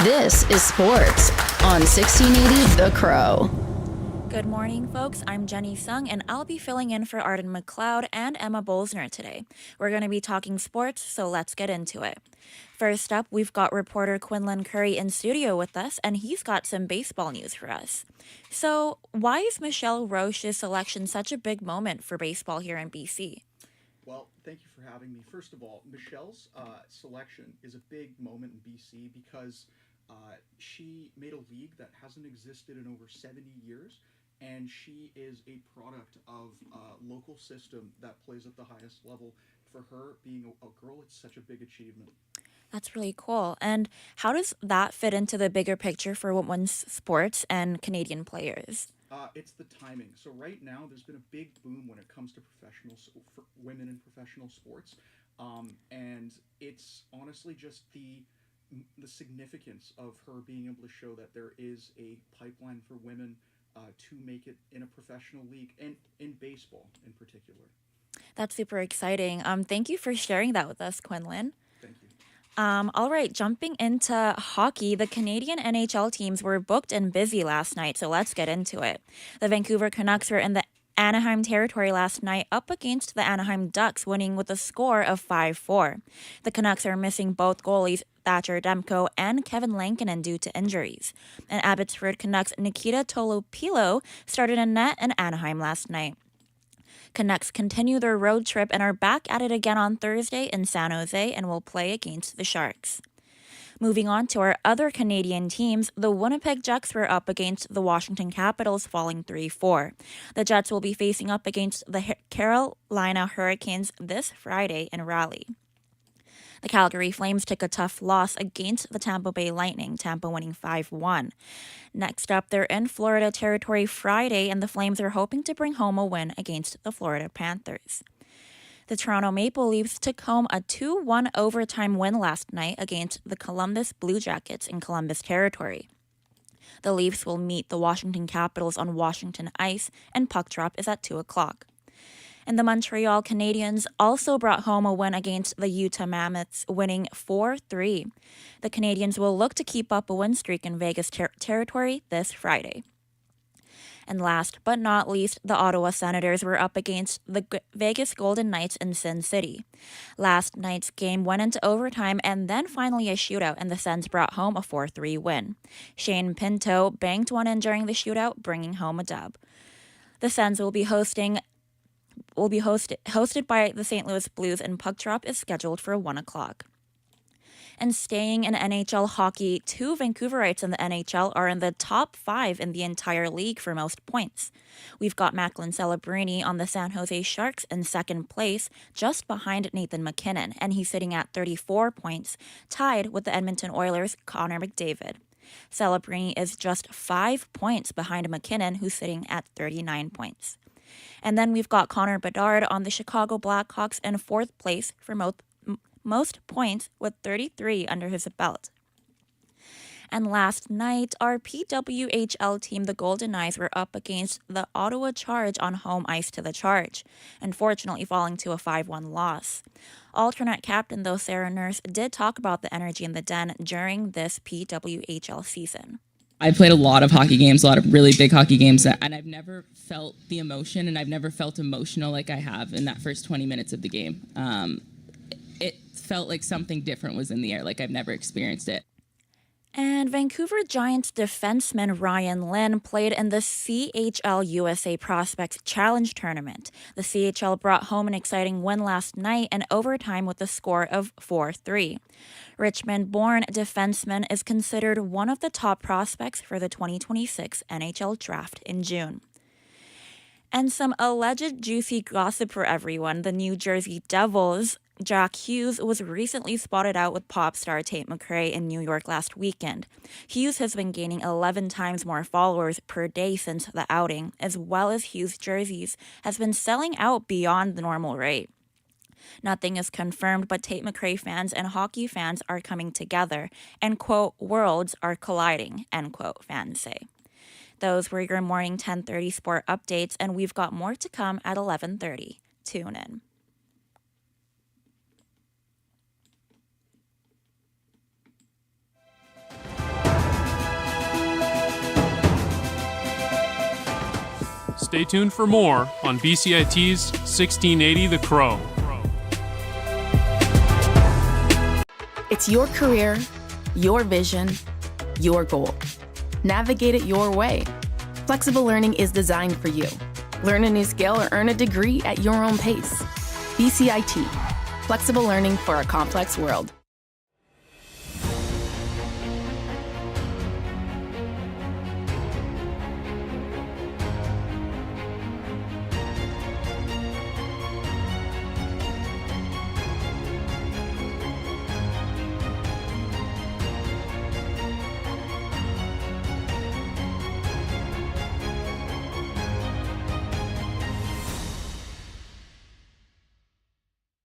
This is sports on 1680 The Crow. Good morning, folks. I'm Jenny Sung, and I'll be filling in for Arden McLeod and Emma Bolsner today. We're going to be talking sports, so let's get into it. First up, we've got reporter Quinlan Curry in studio with us, and he's got some baseball news for us. So, why is Michelle Roche's selection such a big moment for baseball here in BC? Well, thank you for having me. First of all, Michelle's selection is a big moment in BC because she made a league that hasn't existed in over 70 years, and she is a product of a local system that plays at the highest level. For her, being a girl, it's such a big achievement. That's really cool. And how does that fit into the bigger picture for women's sports and Canadian players? It's the timing. So right now, there's been a big boom when it comes to for women in professional sports, and it's honestly just the significance of her being able to show that there is a pipeline for women to make it in a professional league and in baseball in particular. That's super exciting. Thank you for sharing that with us, Quinlan. Thank you. All right, jumping into hockey, the Canadian NHL teams were booked and busy last night, so let's get into it. The Vancouver Canucks were in the Anaheim territory last night up against the Anaheim Ducks, winning with a score of 5-4. The Canucks are missing both goalies Thatcher Demko and Kevin Lankinen due to injuries. And Abbotsford Canucks Nikita Tolopilo started in net in Anaheim last night. Canucks continue their road trip and are back at it again on Thursday in San Jose and will play against the Sharks. Moving on to our other Canadian teams, the Winnipeg Jets were up against the Washington Capitals, falling 3-4. The Jets will be facing up against the Carolina Hurricanes this Friday in Raleigh. The Calgary Flames took a tough loss against the Tampa Bay Lightning, Tampa winning 5-1. Next up, they're in Florida territory Friday, and the Flames are hoping to bring home a win against the Florida Panthers. The Toronto Maple Leafs took home a 2-1 overtime win last night against the Columbus Blue Jackets in Columbus territory. The Leafs will meet the Washington Capitals on Washington ice, and puck drop is at 2 o'clock. And the Montreal Canadiens also brought home a win against the Utah Mammoths, winning 4-3. The Canadiens will look to keep up a win streak in Vegas territory this Friday. And last but not least, the Ottawa Senators were up against the Vegas Golden Knights in Sin City. Last night's game went into overtime and then finally a shootout, and the Sens brought home a 4-3 win. Shane Pinto banked one in during the shootout, bringing home a dub. The Sens will be hosted by the St. Louis Blues, and puck drop is scheduled for 1 o'clock. And staying in NHL hockey, two Vancouverites in the NHL are in the top 5 in the entire league for most points. We've got Macklin Celebrini on the San Jose Sharks in second place, just behind Nathan MacKinnon, and he's sitting at 34 points, tied with the Edmonton Oilers' Connor McDavid. Celebrini is just 5 points behind MacKinnon, who's sitting at 39 points. And then we've got Connor Bedard on the Chicago Blackhawks in fourth place for most points with 33 under his belt. And last night, our PWHL team, the Golden Knights, were up against the Ottawa Charge on home ice to the Charge, unfortunately falling to a 5-1 loss. Alternate captain, though, Sarah Nurse, did talk about the energy in the den during this PWHL season. I played a lot of hockey games, a lot of really big hockey games, and I've never felt the emotion, and I've never felt emotional like I have in that first 20 minutes of the game. It felt like something different was in the air, like I've never experienced it. And Vancouver Giants defenseman Ryan Lynn played in the CHL USA Prospects Challenge Tournament. The CHL brought home an exciting win last night in overtime with a score of 4-3. Richmond-born defenseman is considered one of the top prospects for the 2026 NHL Draft in June. And some alleged juicy gossip for everyone. The New Jersey Devils' Jack Hughes was recently spotted out with pop star Tate McRae in New York last weekend. Hughes has been gaining 11 times more followers per day since the outing, as well as Hughes' jerseys has been selling out beyond the normal rate. Nothing is confirmed, but Tate McRae fans and hockey fans are coming together, and, quote, worlds are colliding, end quote, fans say. Those were your morning 10:30 sport updates, and we've got more to come at 11:30. Tune in. Stay tuned for more on BCIT's 1680 The Crow. It's your career, your vision, your goal. Navigate it your way. Flexible learning is designed for you. Learn a new skill or earn a degree at your own pace. BCIT, flexible learning for a complex world.